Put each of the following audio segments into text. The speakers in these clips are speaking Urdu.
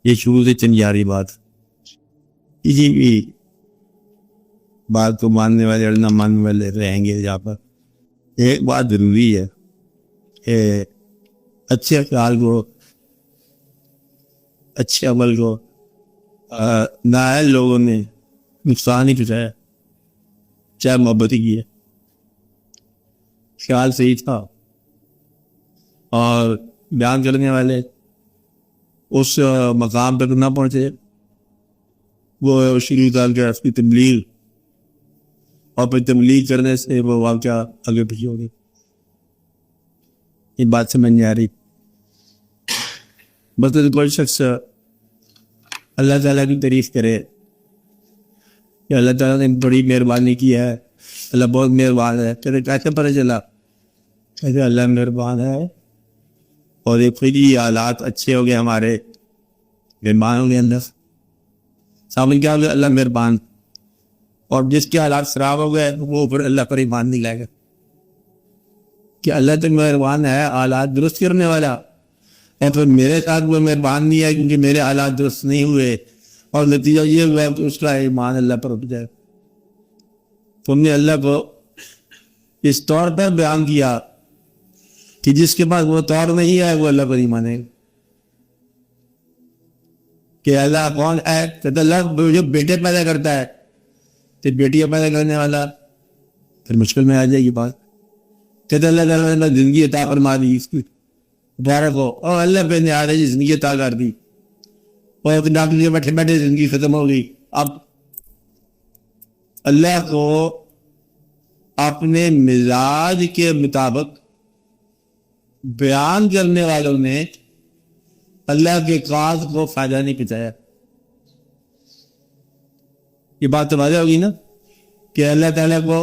یہ شروع سے چلی آ رہی بات. کسی بھی بات کو ماننے والے اور نہ ماننے والے رہیں گے جہاں پر. ایک بات ضروری ہے کہ اچھے خیال کو، اچھے عمل کو نااہل لوگوں نے نقصان ہی پہنچایا، چاہے محبت ہی کی ہے. خیال صحیح تھا اور بیان کرنے والے اس مقام تک نہ پہنچے. وہ شروع کر کے اس کی تبلیغ اور پھر تبلیغ کرنے سے وہ واقعہ آگے پیچھے ہو گئی. یہ بات سمجھ نہیں آ رہی. بس کوئی شخص اللہ تعالیٰ کی تعریف کرے کہ اللہ تعالیٰ نے بڑی مہربانی کی ہے، اللہ بہت مہربان ہے، پھر کیسے پتہ چلا؟ کیسے اللہ مہربان ہے اور ایک خود ہی حالات اچھے ہو گئے، ہمارے مہربانوں کے اندر سامنے کیا ہو گیا؟ اللہ مہربان. اور جس کے حالات خراب ہو گئے وہ پھر اللہ پر ایمان نہیں لائے گا کہ اللہ تک مہربان ہے، حالات درست کرنے والا ہے. پھر میرے ساتھ وہ مہربان نہیں ہے کیونکہ میرے حالات درست نہیں ہوئے اور نتیجہ یہ ہوا ہے کہ اس کا ایمان اللہ پر اٹھ جائے. تم نے اللہ کو اس طور پر بیان کیا کہ جس کے پاس وہ طور نہیں ہے وہ اللہ پر نہیں مانے گا کہ اللہ کون ہے. کہ اللہ جو بیٹے پیدا کرتا ہے تو بیٹیاں پیدا کرنے والا، پھر مشکل میں آ جائے گی بات. کہ اللہ تعالیٰ نے زندگی عطا فرما دی اس کی مبارک ہو، اور اللہ پہ نے آ رہی زندگی عطا کر دی اور ڈاکٹر کے بیٹھے بیٹھے زندگی ختم ہو گئی. اب اللہ کو اپنے مزاج کے مطابق بیان کرنے والوں نے اللہ کے کاز کو فائدہ نہیں پہنچایا. یہ بات تو واضح ہوگی نا کہ اللہ تعالیٰ کو،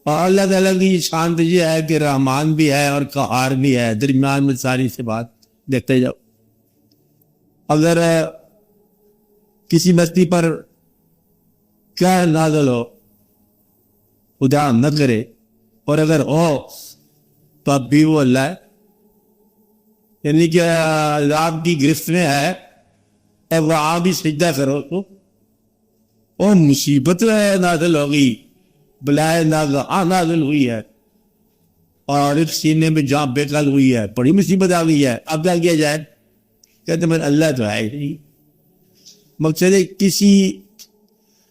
اور اللہ تعالیٰ کی شان تو یہ ہے کہ رحمان بھی ہے اور قہار بھی ہے، درمیان میں ساری سے بات دیکھتے جاؤ. اگر کسی بستی پر کیا نازل ہو، خدا نہ کرے، اور اگر ہو تو اب بھی وہ اللہ ہے، یعنی کہ عذاب کی گرفت میں ہے، اب وہاں بھی سجدہ کرو تو اور مصیبت نازل ہوگی، بلائے نازل ہوئی ہے اور ایک سینے میں جان بے قل ہوئی ہے، بڑی مصیبت آ گئی ہے. اب کیا کیا جائے؟ کہتے ہیں اللہ تو ہے ہی. مقصد ہے کسی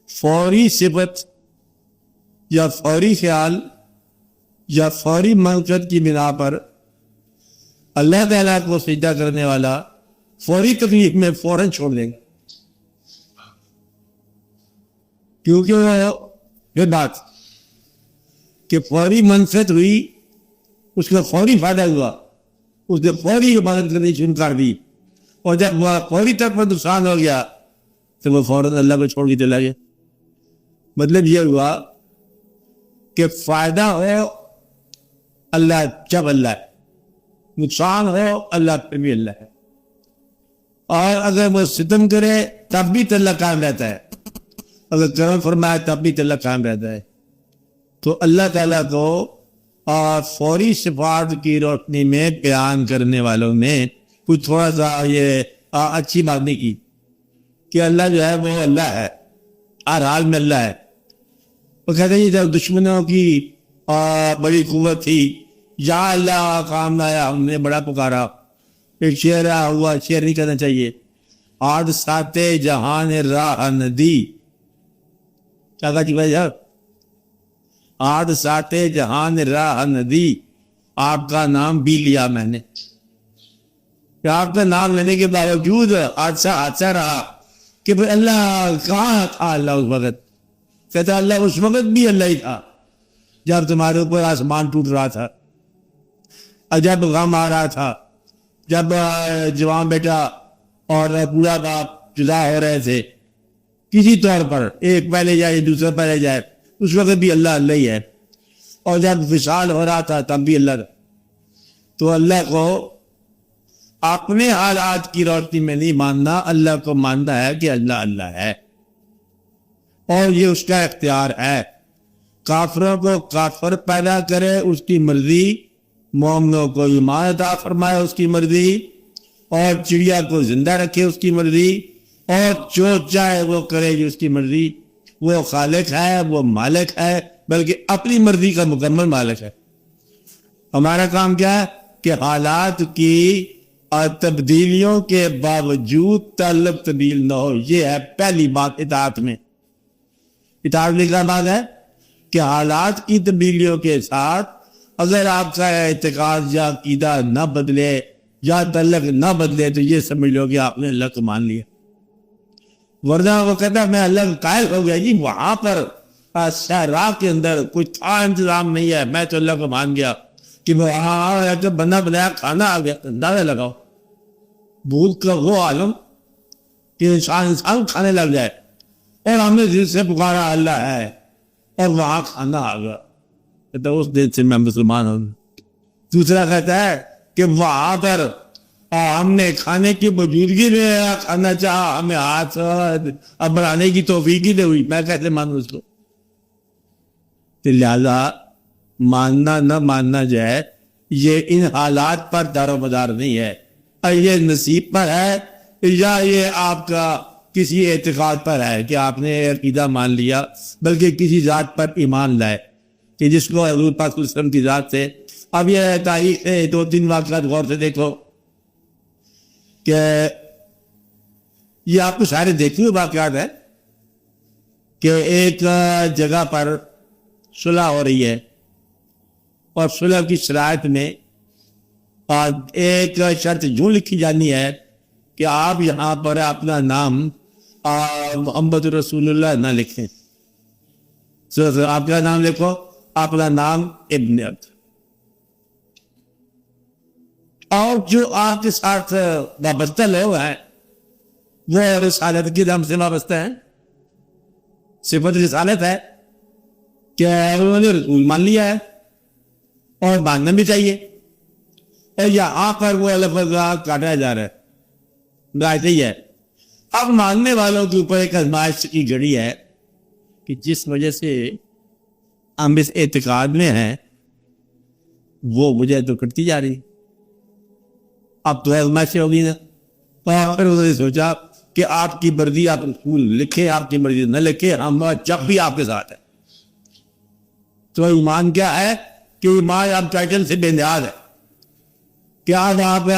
فوری صفت یا فوری خیال یا فوری منقصد کی بنا پر اللہ تعالیٰ کو سجدہ کرنے والا فوری تکلیف میں فوراً چھوڑ دیں گے. کیونکہ یہ بات کہ فوری منفعت ہوئی، اس کا فوری فائدہ ہوا، اس نے فوری عبادت کرنی شروع کر دی، اور جب وہ فوری طور پر نقصان ہو گیا تو وہ فوراً اللہ کو چھوڑ کے چلا گیا. مطلب یہ ہوا کہ فائدہ ہو اللہ جب اللہ ہے، نقصان ہو اللہ پھر بھی اللہ ہے، اور اگر وہ ستم کرے تب بھی تو اللہ قائم رہتا ہے، اگر کرم فرمائے تب بھی تو اللہ قائم رہتا ہے. تو اللہ تعالیٰ کو فوری صفات کی روشنی میں بیان کرنے والوں نے کچھ تھوڑا سا یہ اچھی بات نہیں کی کہ اللہ جو ہے وہ اللہ ہے، ہر حال میں اللہ ہے. وہ کہتے ہیں جب دشمنوں کی بڑی قوت تھی، یا اللہ کام لایا، ہم نے بڑا پکارا. ایک شعر ہوا، شعر نہیں کرنا چاہیے. آٹھ ساتے جہان راہ ندی، کیا کہا جی بھائی؟ آٹھ ساتے جہان راہ ندی، آپ کا نام بھی لیا میں نے. کہ آپ کا نام لینے کے باوجود حادثہ رہا کہ پھر اللہ کہاں تھا؟ اللہ اس وقت کہتا اللہ اس وقت بھی اللہ ہی تھا جب تمہارے اوپر آسمان ٹوٹ رہا تھا، جب غم آ رہا تھا، جب جوان بیٹا اور بوڑھا باپ جدا ہو رہے تھے کسی طور پر، ایک پہلے جائے دوسرا پہلے جائے، اس وقت بھی اللہ اللہ ہی ہے. اور جب وصال ہو رہا تھا تب بھی اللہ تھا. تو اللہ کو اپنے حالات کی روشنی میں نہیں ماننا، اللہ کو ماننا ہے کہ اللہ اللہ ہے اور یہ اس کا اختیار ہے. کافروں کو کافر پیدا کرے اس کی مرضی، مومنوں کو ایمان عطا فرمائے اس کی مرضی، اور چڑیا کو زندہ رکھے اس کی مرضی، اور جو چاہے وہ کرے جو اس کی مرضی. وہ خالق ہے، وہ مالک ہے، بلکہ اپنی مرضی کا مکمل مالک ہے. ہمارا کام کیا ہے کہ حالات کی تبدیلیوں کے باوجود تعلق تبدیل نہ ہو. یہ ہے پہلی بات اطاعت میں. اطاعت میں کیا بات ہے کہ حالات کی تبدیلیوں کے ساتھ اگر آپ کا اعتقاد یا عقیدہ نہ بدلے یا تعلق نہ بدلے تو یہ سمجھ لو کہ آپ نے اللہ کو مان لیا. ورنہ وہ کہتا ہے میں اللہ کا قائل ہو گیا. جی وہاں پر صحرا کے اندر کوئی تھا انتظام نہیں ہے، میں تو اللہ کو مان گیا کہ وہاں جب بنا بنایا کھانا آ گیا. اندازہ لگاؤ بھوک کا وہ عالم کہ انسان کھانے لگ جائے، اور ہم نے دل سے پکارا اللہ ہے اور وہاں کھانا آ گیا. کہتا اس دن سے میں مسلمان ہوں. دوسرا کہتا ہے کہ وہاں پر ہم نے کھانے کی موجودگی میں کھانا چاہا، ہمیں ہاتھ بنانے کی توفیق ہی نہیں ہوئی، میں کیسے مانوں اس کو. لہذا ماننا نہ ماننا جو ہے یہ ان حالات پر دار و مدار نہیں ہے، یہ نصیب پر ہے یا یہ آپ کا کسی اعتقاد پر ہے کہ آپ نے عقیدہ مان لیا، بلکہ کسی ذات پر ایمان لائے کہ جس کو حضور پاک صلی اللہ علیہ وسلم کی ذات سے. اب یہ تاریخ 2-3 واقعات غور سے دیکھو کہ یہ آپ کو سارے دیکھے ہوئے واقعات ہیں کہ ایک جگہ پر صلح ہو رہی ہے، اور صلح کی شرائط میں ایک شرط یوں لکھی جانی ہے کہ آپ یہاں پر اپنا نام محمد رسول اللہ نہ لکھیں. آپ کا نام لکھو، اپنا نام ابن عبد، اور جو آپ کے ساتھ وابستہ لے ہوئے ہیں وہ رسالت کے نام سے وابستہ ہیں. صفت رسالت ہے کہ انہوں نے رسول مان لیا ہے اور ماننا بھی چاہیے. اور یہاں پر وہ لفظ کاٹا جا رہا ہے، بات ہی ہے. اب ماننے والوں کے اوپر ایک آزمائش کی گھڑی ہے کہ جس وجہ سے ہم اس اعتقاد میں ہیں وہ مجھے تو کٹتی جا رہی. اب تو آزمائش ہوگی نا. پھر انہوں نے سوچا کہ آپ کی مرضی آپ رسول لکھے، آپ کی مرضی نہ لکھے، ہم جب بھی آپ کے ساتھ ہیں. تو ایمان کیا ہے کہ ایمان آپ ٹائٹل سے بے نیاز ہے کہ آج آپ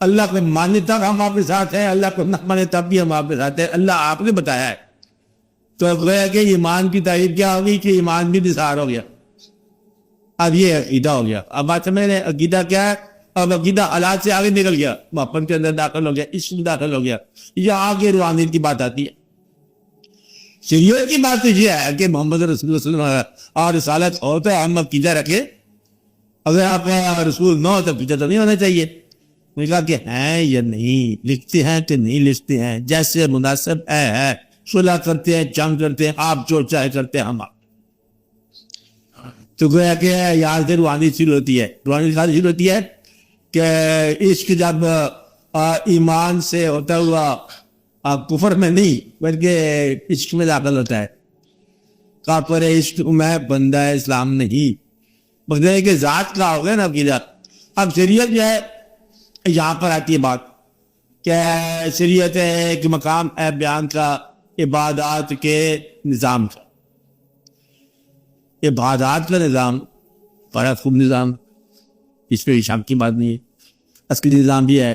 اللہ کو ماننے تک ہم آپ کے ساتھ ہیں، اللہ کو نہ مانے تب بھی ہم آپ کے ساتھ ہیں. اللہ آپ نے بتایا ہے. تو گویا کہ ایمان کی تعریف کیا ہوگی کہ ایمان بھی نثار ہو گیا. اب یہ عقیدہ ہو گیا. اب بات سمجھ رہے عقیدہ کیا ہے. اب عقیدہ حالات سے آگے نکل گیا، محبت کے اندر داخل ہو گیا، عشق میں داخل ہو گیا. یہ آگے روحانیت کی بات آتی ہے. شریعت کی بات تو یہ ہے کہ محمد رسول اللہ صلی اللہ علیہ وسلم اور رسالت ہو تو ہم عقیدہ رکھے. اگر آپ رسول نہ ہو تو عقیدہ تو نہیں ہونا چاہیے. میں کہا کہ ہیں یا نہیں، لکھتے ہیں کہ نہیں لکھتے ہیں، جیسے مناسب ہے. صلح کرتے ہیں، جنگ کرتے ہیں، آپ جو چاہے کرتے ہیں ہم آپ. تو گویا کہ یہاں سے روحانی شروع ہوتی ہے. روحانی شروع ہوتی ہے کہ عشق جب ایمان سے ہوتا ہوا کفر میں نہیں بلکہ عشق میں داخل ہوتا ہے. کافر عشق میں بندہ اسلام نہیں، بندے کے ذات کا ہو گیا نا عقیدہ. اب شریعت جو ہے یہاں پر آتی ہے بات کہ شریعت ایک مقام ہے بیان کا عبادات کے نظام کا. عبادات کا نظام بڑا خوب نظام، اس پہ شام کی بات نہیں ہے. اصلی نظام بھی ہے،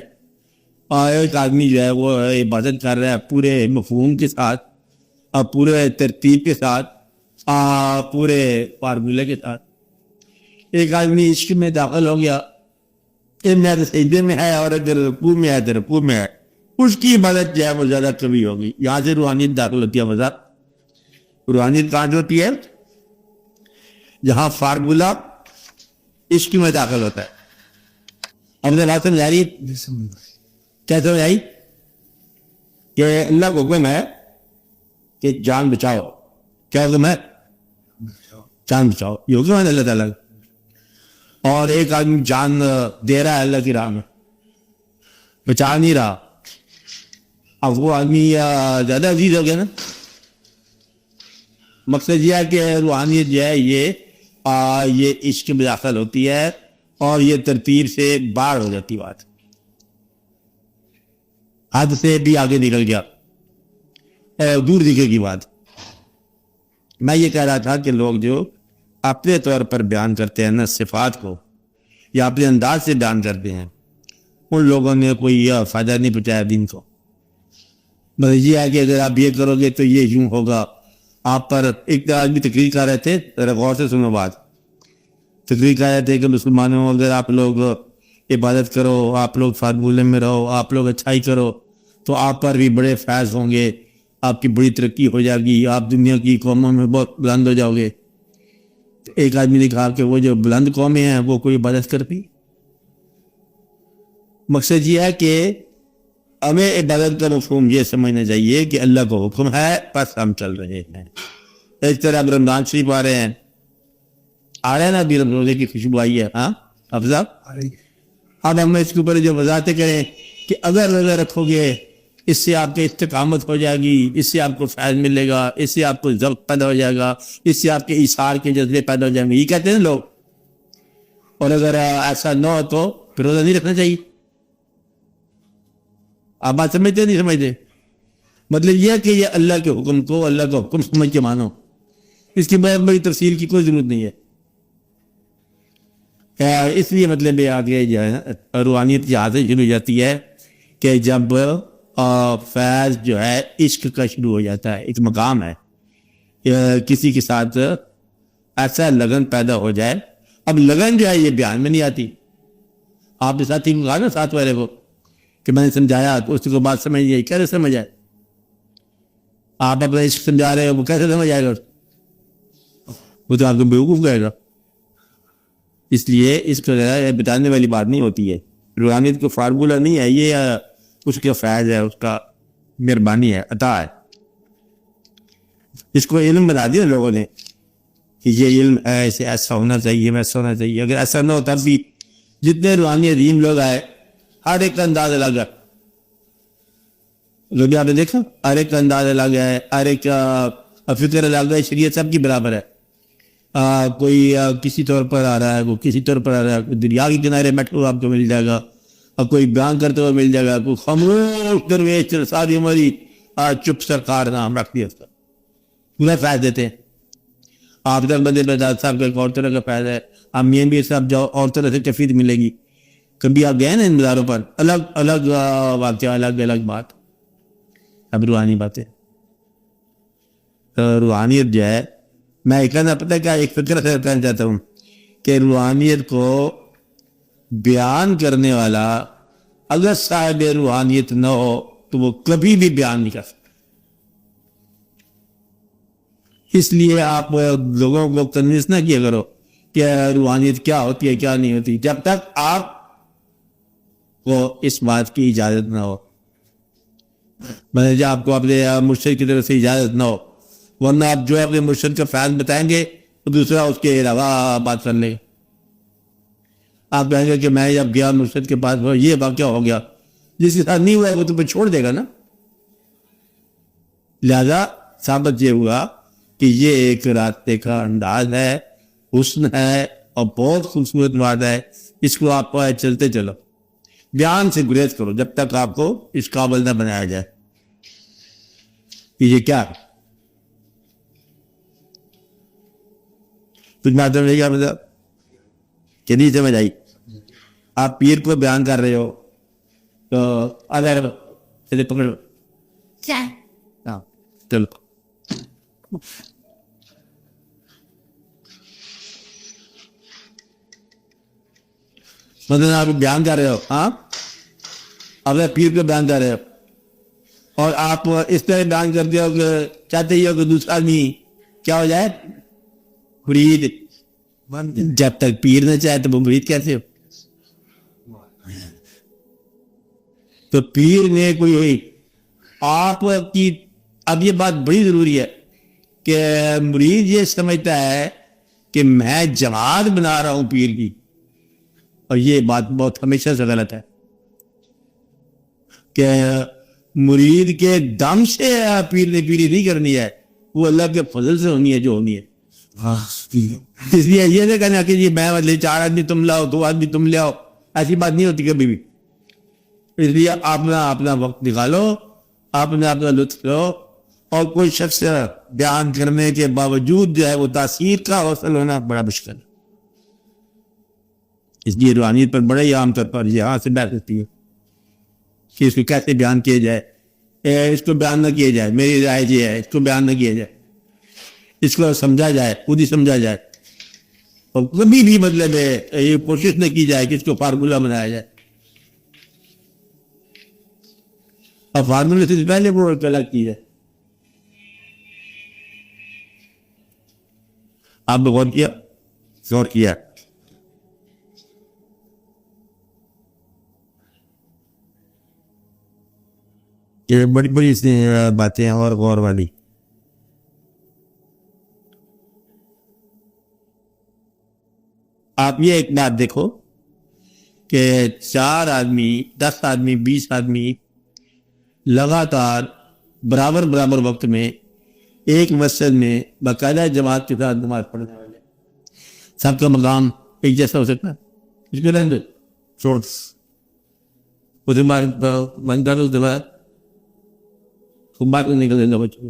اور ایک آدمی جو ہے وہ عبادت کر رہا ہے پورے مفہوم کے ساتھ اور پورے ترتیب کے ساتھ، پورے فارمولے کے ساتھ. ایک آدمی عشق میں داخل ہو گیا، ادھر سجدے میں ہے اور ادھر رکوع میں ہے، ادھر رکوع میں ہے، اس کی عبادت جو ہے وہ زیادہ کبھی ہوگی. یہاں سے روحانیت داخل ہوتی ہے. مزہ روحانیت کہاں جو ہوتی ہے؟ جہاں فارمولہ عشق میں داخل ہوتا ہے. ہم نے بات سمجھ رہی کیا سمجھ آئی کہ اللہ کو حکم ہے کہ جان بچاؤ. کیا حکم ہے؟ جان بچاؤ. یہ حکم ہے اللہ تعالیٰ. اور ایک آدمی جان دے رہا ہے اللہ کی راہ میں، بچا نہیں رہا. اب وہ آدمی زیادہ عزیز ہو گیا نا. مقصد یہ ہے کہ روحانیت جو ہے یہ عشق میں داخل ہوتی ہے اور یہ ترتیب سے باہر ہو جاتی بات. حد سے بھی آگے نکل گیا. دور ذکر کی بات. میں یہ کہہ رہا تھا کہ لوگ جو اپنے طور پر بیان کرتے ہیں نا صفات کو, یا اپنے انداز سے بیان کرتے ہیں, ان لوگوں نے کوئی فائدہ نہیں پہنچایا دین کو. بس یہ ہے کہ اگر آپ یہ کرو گے تو یہ یوں ہوگا. آپ پر ایک آدمی تقریر کر رہے تھے, ذرا غور سے سنو بات. تقریر کر رہے تھے کہ مسلمانوں اگر آپ لوگ عبادت کرو, آپ لوگ فارمولے میں رہو, آپ لوگ اچھائی کرو, تو آپ پر بھی بڑے فیض ہوں گے, آپ کی بڑی ترقی ہو جائے گی, آپ دنیا کی قوموں میں بہت بلند ہو جاؤ گے. ایک آدمی نے کہا کہ وہ جو بلند قومیں ہیں وہ کوئی عبادت کرتی. مقصد یہ ہے کہ ہمیں عبادت کا مفہوم یہ سمجھنا چاہیے کہ اللہ کا حکم ہے بس ہم چل رہے ہیں. اس طرح اب رمضان شریف آ رہے ہیں نا, ابھی روزے کی خوشبو آئی ہے. ہاں افضل, اب ہم اس کے اوپر جو وضاحتیں کریں کہ اگر روزہ رکھو گے اس سے آپ کی استقامت ہو جائے گی, اس سے آپ کو فیض ملے گا, اس سے آپ کو ذوق پیدا ہو جائے گا, اس سے آپ کے ایثار کے جذبے پیدا ہو جائیں گے, یہ کہتے ہیں لوگ. اور اگر ایسا نہ ہو تو پھر روزہ نہیں رکھنا چاہیے. آپ بات سمجھتے نہیں سمجھتے؟ مطلب یہ ہے کہ یہ اللہ کے حکم کو اللہ کا حکم سمجھ کے مانو. اس کی بڑی تفصیل کی کوئی ضرورت نہیں ہے. اس لیے مطلب یہ آگے جو ہے روحانیت کی عادت شروع ہو جاتی ہے کہ جب فیض جو ہے عشق کا شروع ہو جاتا ہے. ایک مقام ہے کسی کے ساتھ ایسا لگن پیدا ہو جائے. اب لگن جو ہے یہ بیان میں نہیں آتی. آپ نے ساتھی کو کہا نا, ساتھ والے کو, کہ میں نے سمجھایا تو اس کو بات سمجھ نہیں آئی. کیسے سمجھ آئے؟ آپ اپنا عشق سمجھا رہے ہو, وہ کیسے سمجھ آئے گا؟ وہ تو آپ کو بیوقوف کہے گا. اس لیے اس کو بتانے والی بات نہیں ہوتی ہے. روحانیت کو فارمولہ نہیں ہے یہ, اس کا فیض ہے, اس کا مہربانی ہے, عطا ہے. اس کو علم بنا دیا لوگوں نے کہ یہ علم ہے, ایسے ایسا ہونا چاہیے, ویسا ہونا چاہیے. اگر ایسا نہ ہوتا بھی جتنے روحانی عظیم لوگ آئے ہر ایک کا انداز الگ ہے. جو بھی آپ نے دیکھا ہر ایک کا انداز الگ ہے, ہر ایک کا فکر الگ ہے. شریعت سب کی برابر ہے. کوئی کسی طور پر آ رہا ہے, وہ کسی طور پر آ رہا ہے. کوئی دریا کے کنارے بیٹھے ہوئے آپ کو مل جائے گا, اور کوئی بیان کرتے ہوئے مل جائے گا. کوئی خاموش درویش ساری عمری چپ سرکار نام رکھ دیا, اس کا پورا فیض دیتے ہیں. آپ تک بندے برداد صاحب کا ایک اور طرح کا فیض ہے. آپ مین بھی صاحب جاؤ اور طرح سے تفید ملے گی. کبھی آپ گئے نا ان مزاروں پر, الگ الگ واقعہ, الگ الگ بات. اب روحانی باتیں, روحانیت جو ہے, میں ایک کہنا پتہ کیا ایک فکر سے کہنا چاہتا ہوں کہ روحانیت کو بیان کرنے والا اگر صاحب روحانیت نہ ہو تو وہ کبھی بھی بیان نہیں کر سکتا. اس لیے آپ لوگوں کو کنوینس نہ کیا کرو کہ روحانیت کیا ہوتی ہے کیا نہیں ہوتی, جب تک آپ کو اس بات کی اجازت نہ ہو. مطلب جب آپ کو اپنے مرشد کی طرف سے اجازت نہ ہو, ورنہ آپ جو ہے اپنے مرشد کا فیض بتائیں گے تو دوسرا اس کے علاوہ بات کر لے گا. آپ کہیں گے کہ میں جب گیا مرشد کے پاس یہ واقعہ ہو گیا, جس کے ساتھ نہیں ہوا ہے وہ تو پھر چھوڑ دے گا نا. لہذا ثابت یہ ہوا کہ یہ ایک راستے کا انداز ہے, حسن ہے, اور بہت خوبصورت بات ہے. اس کو آپ چلتے چلو, بیان سے گریز کرو جب تک آپ کو اس قابل نہ بنایا جائے کہ یہ کیا ہے. تجھ بات سمجھ گیا مطلب کہ نہیں سمجھ آئی؟ آپ پیر کو بیان کر رہے ہو تو چلے پکڑو, چلو مطلب آپ بیان کر رہے ہو, ہاں آپ پیر کو بیان کر رہے ہو, اور آپ اس طرح بیان کرتے ہو کہ چاہتے ہی ہو کہ دوسرا آدمی کیا ہو جائے, مرید. جب تک پیر نہ چاہے تو وہ مرید کیسے ہو؟ تو پیر نے کوئی ہوئی آپ کی. اب یہ بات بڑی ضروری ہے کہ مرید یہ سمجھتا ہے کہ میں جماعت بنا رہا ہوں پیر کی, اور یہ بات بہت ہمیشہ سے غلط ہے کہ مرید کے دم سے پیر نے پیری نہیں کرنی ہے, وہ اللہ کے فضل سے ہونی ہے جو ہونی ہے. اس لیے یہ نہیں کہنا کہ جی میں 4 آدمی تم لاؤ 2 آدمی تم لے آؤ, ایسی بات نہیں ہوتی کبھی بھی. اس لیے اپنا وقت نکالو، اپنا لطف لو، اور کوئی شخص بیان کرنے کے باوجود جو ہے وہ تاثیر کا حاصل ہونا بڑا مشکل ہے. اس لیے روحانیت پر بڑے ہی عام طور پر یہاں سے بحث ہوتی ہے کہ اس کو کیسے بیان کیا جائے. اس کو بیان نہ کیا جائے، میری رائے یہ ہے، اس کو بیان نہ کیا جائے، اس کو سمجھا جائے، خود ہی سمجھا جائے، اور کبھی بھی مطلب یہ کوشش نہ کی جائے کہ اس کو فارمولہ بنایا جائے. اور فارمولے سے پہلے وہ ایک الگ چیز ہے. آپ نے غور کیا کہ بڑی بڑی باتیں ہیں اور غور والی. آپ یہ ایک بات دیکھو کہ 4 آدمی 10 آدمی 20 آدمی لگاتار برابر وقت میں ایک مسجد میں باقاعدہ جماعت کے ساتھ نماز پڑھنے والے، سب کا مقام ایک جیسا ہو سکتا ہے؟ اس کے رہنے چھوڑ من کر اس بعد بات نکل دیں گا بچوں.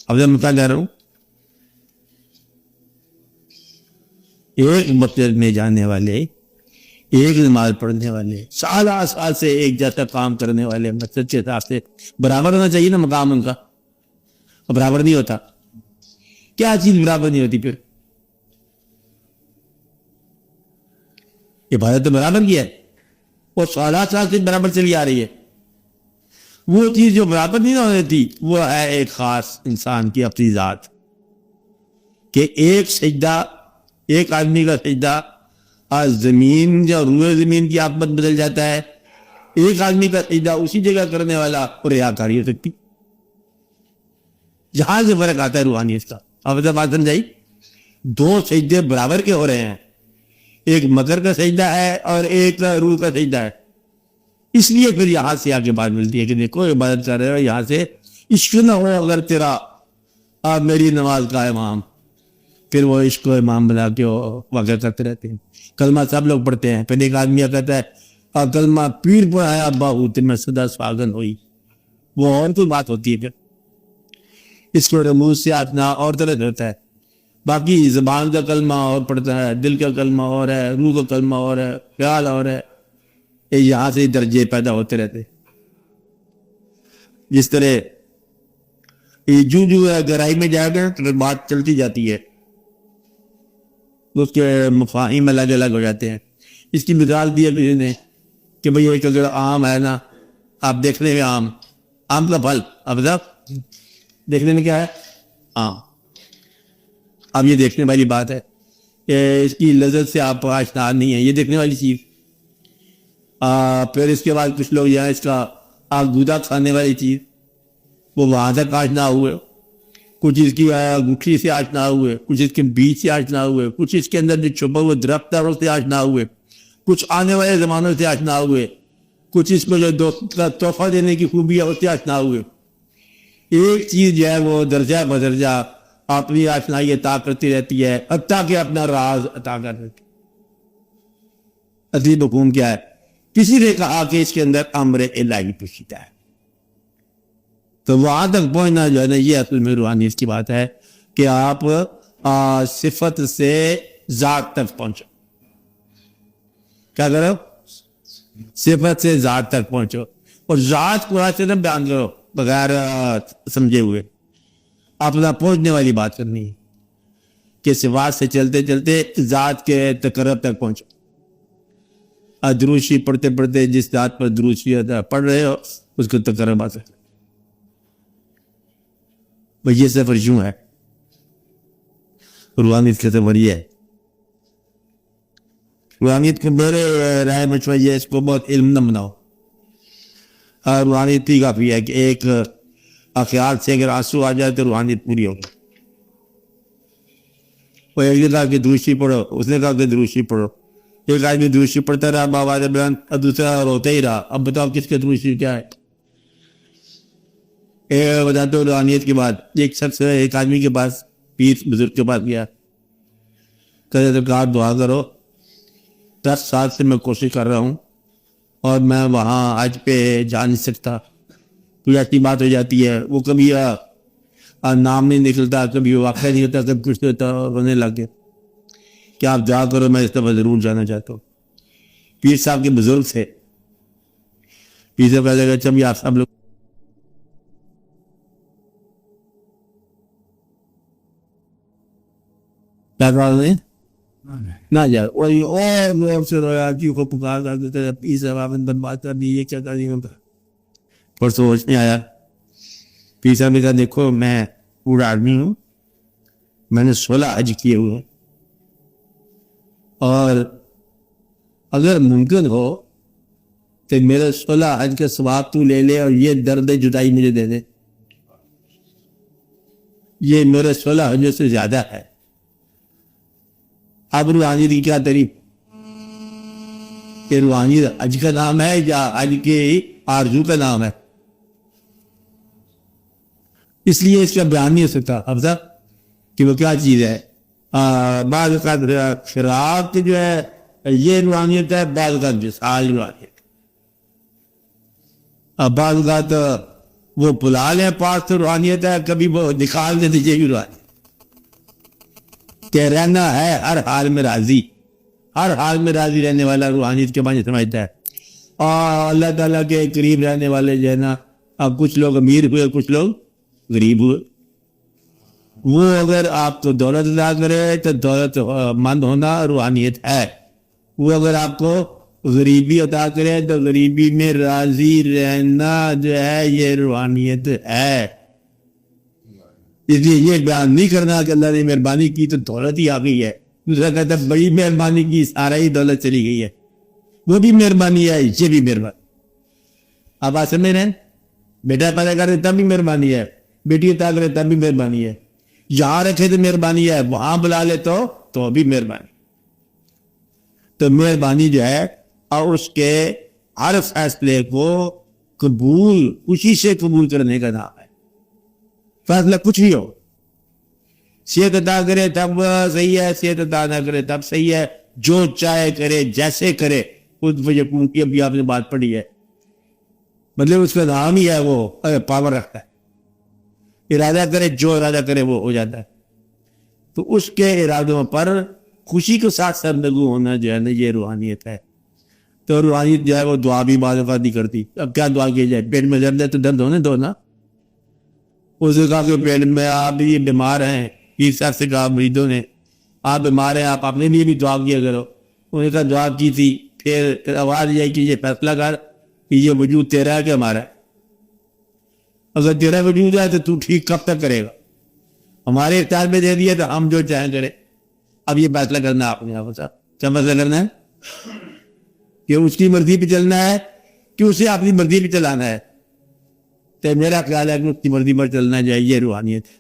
اب جب میں کہہ رہا ہوں ایک مسجد میں جانے والے، ایک نماز پڑھنے والے، سال سے ایک جیسا کام کرنے والے مسجد کے حساب سے برابر ہونا چاہیے نا مقام ان کا. برابر نہیں ہوتا. کیا چیز برابر نہیں ہوتی؟ پھر عبادت تو برابر کی ہے، وہ 16 سال سے برابر چلی آ رہی ہے. وہ چیز جو برابر نہیں ہوتی تھی وہ ہے ایک خاص انسان کی اپنی ذات، کہ ایک سجدہ، ایک آدمی کا سجدہ زمین یا روئے زمین کی آپت بدل جاتا ہے. ایک آدمی کا سجدہ اسی جگہ کرنے والا ریاکاری ہو سکتی. جہاں سے فرق آتا ہے روحانیت کا. اب جب بات سمجھائی، 2 سجدے برابر کے ہو رہے ہیں، ایک مکر کا سجدہ ہے اور ایک روح کا سجدہ ہے. اس لیے پھر یہاں سے آگے بات ملتی ہے کہ دیکھو عبادت کر رہے ہو، یہاں سے عشق نہ ہو اگر تیرا آپ میری نماز کا امام، پھر وہ عشق کو امام بنا کے واقع کرتے رہتے ہیں. کلمہ سب لوگ پڑھتے ہیں، پھر ایک آدمی کہتا ہے اور کلمہ پیر پڑھایا ابا ہوتے میں سدا سواگن ہوئی، وہ اور کوئی بات ہوتی ہے. پھر اس کو رموز سے آتنا اور طرح سے ہوتا ہے. باقی زبان کا کلمہ اور پڑھتا ہے، دل کا کلمہ اور ہے، روح کا کلمہ اور ہے، خیال اور ہے. یہاں سے درجے پیدا ہوتے رہتے. جس طرح جو ہے گہرائی میں جائے گا تو بات چلتی جاتی ہے، اس کے مفاہیم الگ الگ ہو جاتے ہیں. اس کی مثال دی ہے کسی نے کہ بھئی ایک اگر آم ہے نا، آپ دیکھنے میں آم کا پھل، اب دیکھنے میں کیا ہے؟ آم. اب یہ دیکھنے والی بات ہے کہ اس کی لذت سے آپ آشنا نہیں ہیں، یہ دیکھنے والی چیز. پھر اس کے بعد کچھ لوگ یہاں اس کا آگ دودھا کھانے والی چیز، وہ وہاں تک آشنا ہوئے. کچھ اس کی گٹھی سے آشنا ہوئے، کچھ اس کے بیج سے آشنا ہوئے، کچھ اس کے اندر جو چھپا ہوئے درخت ہے اس سے آشنا ہوئے، کچھ آنے والے زمانوں سے آشنا ہوئے، کچھ اس کو جو دوست کا تحفہ دینے کی خوبی ہے اس سے آشنا ہوئے. ایک چیز جو ہے وہ درجہ بدرجہ اپنی آشنائی عطا کرتی رہتی ہے، حتیٰ کہ اپنا راز عطا کر دیتی. عظیم حکم کیا ہے؟ کسی نے کہا کہ اس کے اندر امر الہی پوشیدہ ہے. تو وہاں تک پہنچنا جو ہے نا، یہ اصل میں روحانیت کی بات ہے کہ آپ صفت سے ذات تک پہنچو. کیا کرو؟ صفت سے ذات تک پہنچو، اور ذات کو سے نہ بیان کرو بغیر سمجھے ہوئے. اپنا پہنچنے والی بات کرنی ہے کہ صفات سے چلتے چلتے ذات کے تقرب تک پہنچو. دروشی پڑھتے پڑھتے جس ذات پر دروشی پڑھ رہے ہو اس کو تقرب آ سکتے. یہ سفر یوں ہے، روحانیت کا سفر یہ ہے. روحانیت کے میرے رائے مشورہ یہ ہے، اس کو بہت علم نہ بناؤ. روحانیت ہی کافی ہے کہ ایک خیال سے اگر آنسو آ جائے تو روحانیت پوری ہوگی. وہ ایک نے کہا کہ دروشی پڑھو، اس نے کہا کہ دروشی پڑھو. ایک آدمی دروشی پڑھتا رہا بآواز بلند، اب دوسرا روتا ہی رہا. اب بتاؤ کس کے دروشی کیا ہے؟ بتاتے ہو روحانیت کے بعد ایک شخص ایک آدمی کے پاس، پیر بزرگ کے پاس گیا. کہ کہا دعا کرو، 10 سال سے میں کوشش کر رہا ہوں اور میں وہاں حج پہ جا نہیں سکتا. کوئی ایسی بات ہو جاتی ہے، وہ کبھی نام نہیں نکلتا، کبھی واقعہ نہیں ہوتا، کبھی کچھ ہوتا، رونے لگ گئے. کیا آپ دعا کرو، میں اس دفعہ ضرور جانا چاہتا ہوں. پیر صاحب کے بزرگ تھے. پیر صاحب کہا اچھا بھی آپ سب لوگ نہ جا یہ کیا پر سوچ نہیں آیا. پیر صاحب نے کہا دیکھو میں پورا آدمی ہوں، میں نے 16 حج کیے ہوئے ہیں، اور اگر ممکن ہو تو میرے 16 حج کے ثواب تو لے لے اور یہ درد جدائی مجھے دے دے. یہ میرے 16 حجوں سے زیادہ ہے. اب روحانیت کی کیا تعریف کہ روحانیت حج کا نام ہے یا حج کے آرزو کا نام ہے؟ اس لیے اس کا بیان نہیں ہو سکتا افضل کہ وہ کیا چیز ہے. بعض شراب جو ہے یہ روحانیت ہے، بعض کا وصال روحانیت. بعض اوقات وہ بلا لیں پاس تو روحانیت ہے، کبھی وہ نکال دیں تو یہ بھی روحانیت. کہ رہنا ہے ہر حال میں راضی، ہر حال میں راضی رہنے والا روحانیت کے معنی سمجھتا ہے. اور اللہ تعالیٰ کے قریب رہنے والے جو ہے نا، اب کچھ لوگ امیر ہوئے، کچھ لوگ غریب ہوئے. وہ اگر آپ کو دولت ادا کرے تو دولت مند ہونا روحانیت ہے. وہ اگر آپ کو غریبی عطا کرے تو غریبی میں راضی رہنا جو ہے یہ روحانیت ہے. اس لیے یہ بیان نہیں کرنا کہ اللہ نے مہربانی کی تو دولت ہی آ گئی ہے. دوسرا کہتا ہے بڑی مہربانی کی سارا ہی دولت چلی گئی ہے. وہ بھی مہربانی ہے، یہ بھی مہربانی. آپ آج سمجھ رہے ہیں؟ بیٹا پیدا کرے تب بھی مہربانی ہے، بیٹی عطا کرے تب بھی مہربانی ہے، یہاں رکھے تو مہربانی ہے، وہاں بلا لے تو بھی مہربانی. تو مہربانی جو ہے اور اس کے ہر فیصلے کو قبول، خوشی سے قبول کرنے کا نام ہے. فیصلہ کچھ بھی ہو، صحت عطا کرے تب صحیح ہے، صحت عطا نہ کرے تب صحیح ہے. جو چاہے کرے، جیسے کرے. خود یقین کی ابھی آپ نے بات پڑھی ہے، مطلب اس کا نام ہی ہے وہ پاور رکھتا ہے. ارادہ کرے، جو ارادہ کرے وہ ہو جاتا ہے. تو اس کے ارادوں پر خوشی کے ساتھ سرنگو ہونا جو ہے نا یہ روحانیت ہے. تو روحانیت جو ہے وہ دعا بھی بعض اوقات نہیں کرتی. اب کیا دعا کی جائے؟ پیٹ میں درد ہے تو درد ہونے دو نا. اس نے کہا کہ پیٹ میں آپ یہ بیمار ہیں، پیر صاحب سے کہا مریدوں نے آپ بیمار ہیں، آپ اپنے لیے بھی دعا کیا کرو. انہوں نے کہا دعا کی تھی، پھر آواز یہ کہ یہ فیصلہ کر کہ یہ وجود تیرا ہے کہ ہمارا ہے. اگر تیرا وجود ہے تو ٹھیک کب تک کرے گا؟ ہمارے اختیار میں دے دیا تو ہم جو چاہیں کریں. اب یہ فیصلہ کرنا آپ نے کیا فیصلہ کرنا ہے کہ اس کی مرضی پہ چلنا ہے کہ اسے اپنی مرضی پہ چلانا ہے. تو میرا خیال ہے کہ اس کی مرضی پر چلنا چاہیے، روحانیت ہے.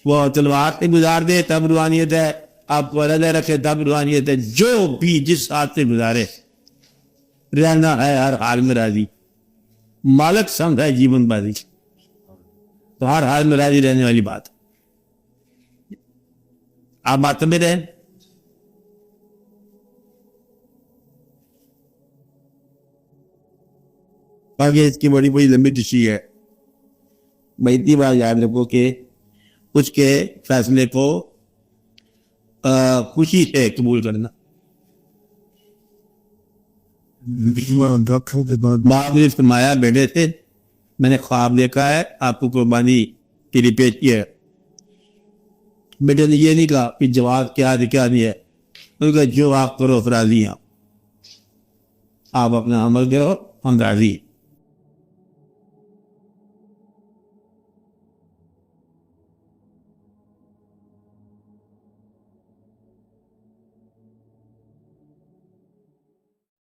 وہ تلوار سے گزار دے تب روحانیت ہے، آپ کو علیحدہ رکھے تب روحانیت ہے. جو بھی جس ہاتھ سے گزارے رہنا ہے ہر حال میں راضی. مالک سمجھ ہے جیون بازی، تو ہر حال میں راضی رہنے والی بات. آپ بات میں رہیں. باقی اس کی بڑی بڑی لمبی تشریح ہے. میں اتنی بار یاد رکھو کہ اس کے فیصلے کو خوشی سے قبول کرنا. باپ نے فرمایا بیٹے سے میں نے خواب دیکھا ہے، آپ کو قربانی کے لیے پیش کیا ہے. بیٹے نے یہ نہیں کہا کہ جواب کیا ہے کیا نہیں ہے. انہوں نے کہا جو آپ کرو راضی ہیں، آپ اپنا عمل کرو ہم راضی ہیں.